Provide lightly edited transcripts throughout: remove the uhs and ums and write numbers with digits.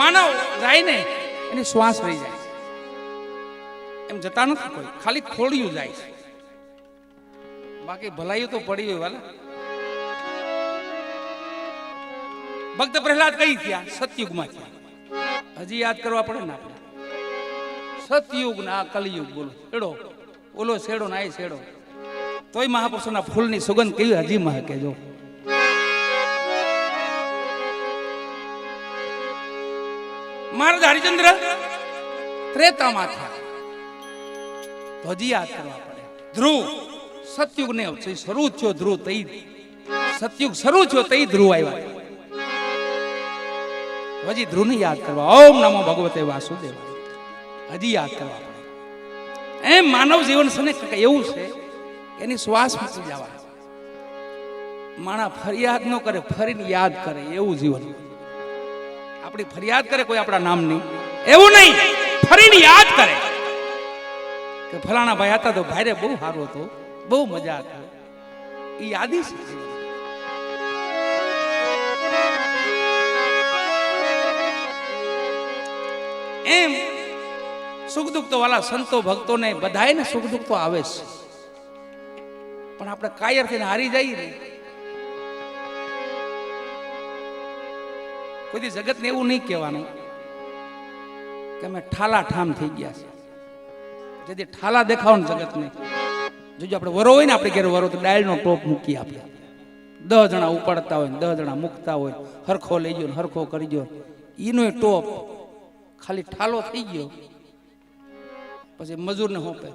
માનવ જાય ને એની શ્વાસ રહી જાય એમ જતા નથી કોઈ, ખાલી ખોડિયું જાય છે, બાકી ભલાયું તો પડી હોય વાલા. ભક્ત પ્રહલાદ કઈ થયા? સતયુગમાં થયા. હજી યાદ કરવા પડે ને આપણે. સતયુગ ના કલયુગ, બોલો છેડો, બોલો છેડો ના એ છેડો, તોય મહાપુરુષોના ફૂલની સુગંધ કેવી હજી મહકે. જો મહારાજ હરિચંદ્ર ત્રેતામાં થયા, તો હજી યાદ કરવા પડે. ધ્રુવ સતયુગ ને શરૂ થયો, ધ્રુવ તઈ સતયુગ શરૂ થયો તઈ ધ્રુવ આવ્યા. હજી ધ્રુવ ને યાદ કરવા. ઓમ નમો ભગવતે વાસુદેવ, હજી યાદ કરવા પડે. એમ માનવ જીવન છે એવું છે, એની શ્વાસ મૂકી જવા. માણા ફરિયાદ ન કરે, ફરીને યાદ કરે એવું જીવન. આપણી ફરિયાદ કરે કોઈ આપણા નામની, એવું નહીં, ફરીને યાદ કરે કે ફલાણા ભાઈ હતા તો ભાઈ બહુ સારું હતો, બહુ મજા હતી. એ યાદી છે. એમ સુખ દુઃખ તો વાલા સંતો ભક્તોને બધાને સુખ દુઃખ તો આવે છે, પણ આપણે કાયર થઈને હારી જઈએ ને. કોઈ જગતને એવું નહીં કહેવાનું કે અમે ઠાલા ઠામ થઈ ગયા છે. જેથી ઠાલા દેખાવ ને જગતને, જોજો આપણે વરો હોય ને, આપણે ઘેર વરો તો ડાયલનો ટોપ મૂકી આપણે 10 જણા ઉપાડતા હોય, 10 જણા મૂકતા હોય, હરખો લઈ ગયો હરખો કરી ગયો, એનો ટોપ ખાલી ઠાલો થઈ ગયો. પછી મજૂરને હોપે,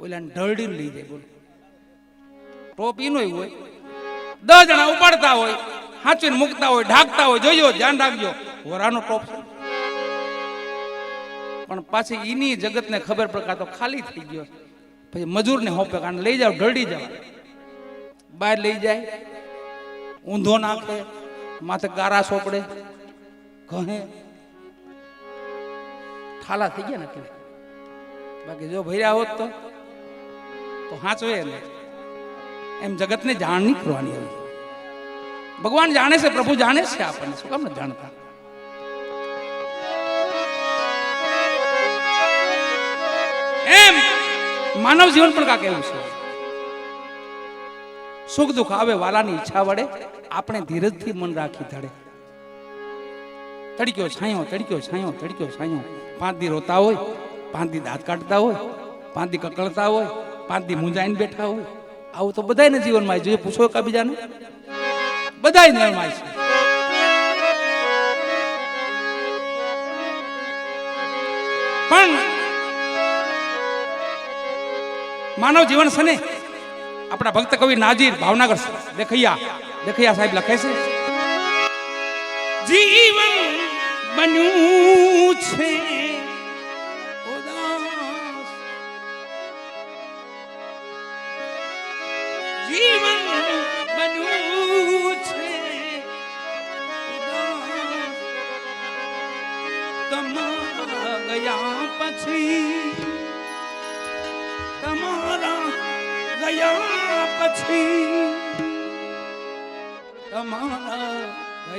ઓલાને ઢળડીને લઈ જાય. બોલો ટોપ એનો હોય, 10 જણા ઉપાડતા હોય, હાચવીને મૂકતા હોય, ઢાંકતા હોય, જોજો ધ્યાન રાખજો વરાનો ટોપ છે. પણ પાછી એની જગતને ખબર પડે તો ખાલી થઈ ગયો. પછી મજૂરને હોપે, કારણ લઈ જાવ, ઢળી જાવ, બહાર લઈ જાય, ઊંધો નાખે, માથે ગારા સોપડે, ઘણે ઠાલા થઈ ગયા ને. બાકી જો ભર્યા હોત તો હાચવે ને. એમ જગતને જાણ નહીં કરવાની આવી. ભગવાન જાણે છે, પ્રભુ જાણે છે, આપણને શું કામ નથી જાણતા? એમ માનવ જીવન પણ કાંક એવું છે. સુખ દુઃખ આવે વાલાની ઈચ્છા વડે આપણે ધીરજથી મન રાખી ધડે. તડક્યો છાંયો, તડક્યો છાંયો, તડક્યો છાંયો. 5 દી રોતા હોય, 5 દી દાંત કાઢતા હોય, 5 દી કકળતા હોય, 5 દી મૂંઝાઈને બેઠા હોય. આવું તો બધાને જીવનમાં જોઈએ. પૂછો કા બીજાને, બધા નિર્માય છે. પણ માનવ જીવન છે ને, આપણા ભક્ત કવિ નાજીર ભાવનગર દેખૈયા સાહેબ લખે છે, જીવન બન્યું છે ઉદાસ, જીવન બન્યું છે ઉદાસ, તમારા ગયા પછી, તમારા ગયા પછી, તમારા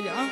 ગયા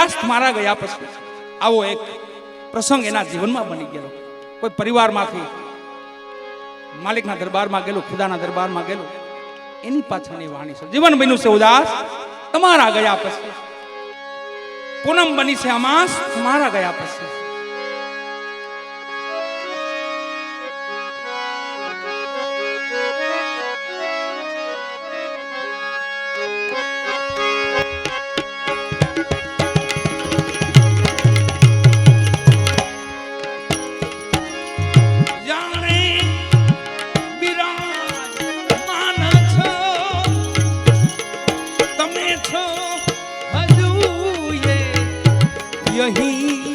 ઉદાસ મારા ગયા પછી આવો એક પ્રસંગ એના જીવનમાં બની ગયો. કોઈ પરિવારમાંથી માલિકના દરબારમાં ગયેલો, ખુદાના દરબારમાં ગયેલો, એની પાછળની વાણી છે. જીવન બન્યું છે ઉદાસ તમારા ગયા પછી, પૂનમ બની છે અમાસ તમારા ગયા પછી. यही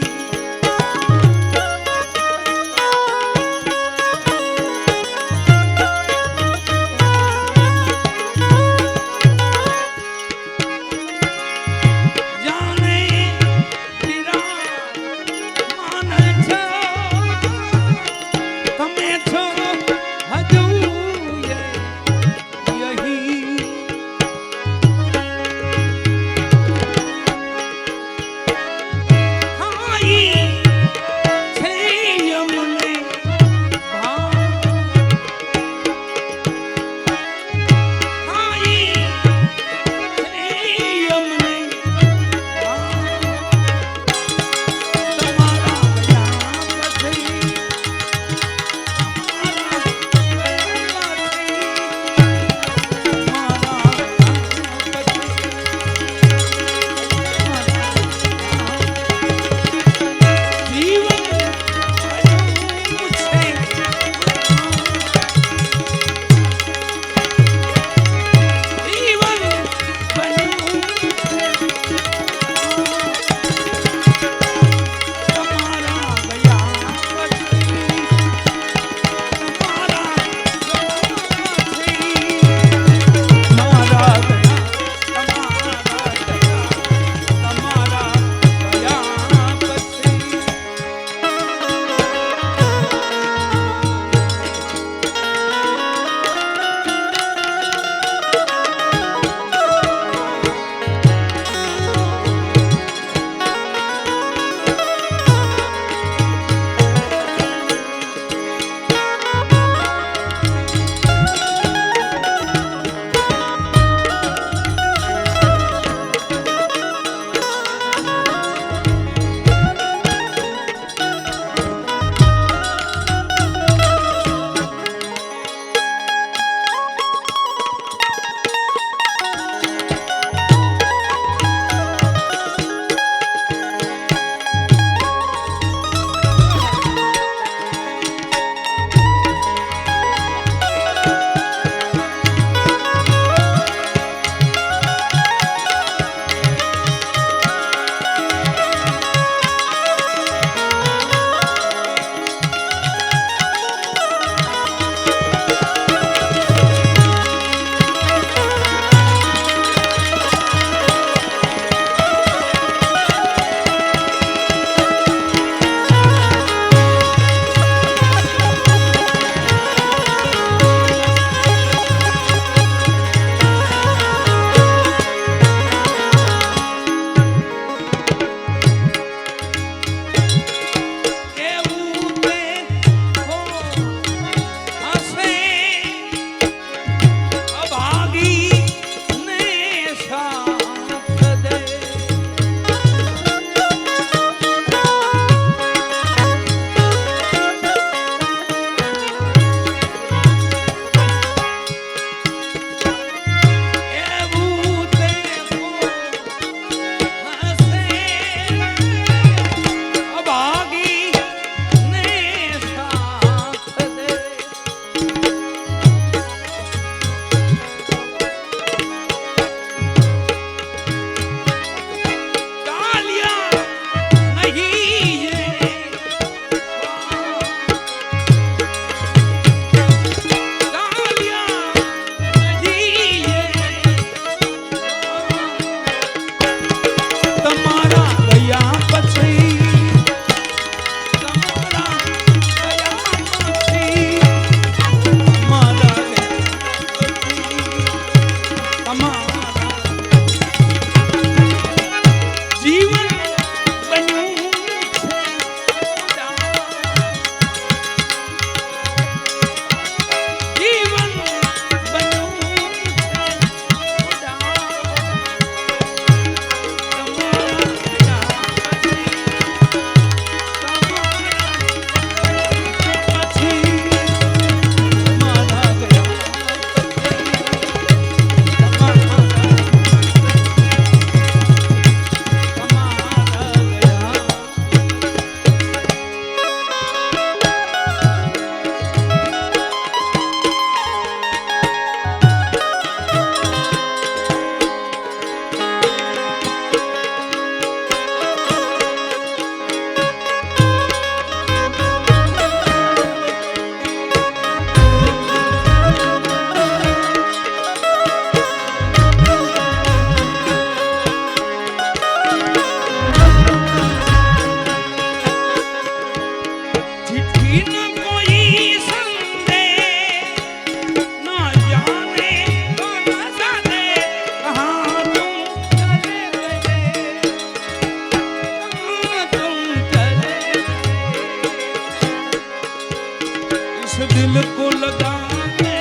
जिस दिल को लगाने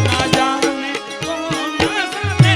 ना जाने कौन सने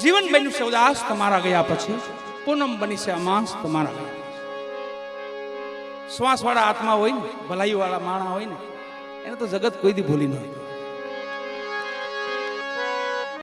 જીવન બન્યું છે ઉદાસ તમારા ગયા પછી, પૂનમ બની છે અમાસ તમારા ગયા. શ્વાસ વાળા આત્મા હોય ને, ભલાઈ વાળા માણા હોય ને, એને તો જગત કોઈ દી ભૂલી ન હોય.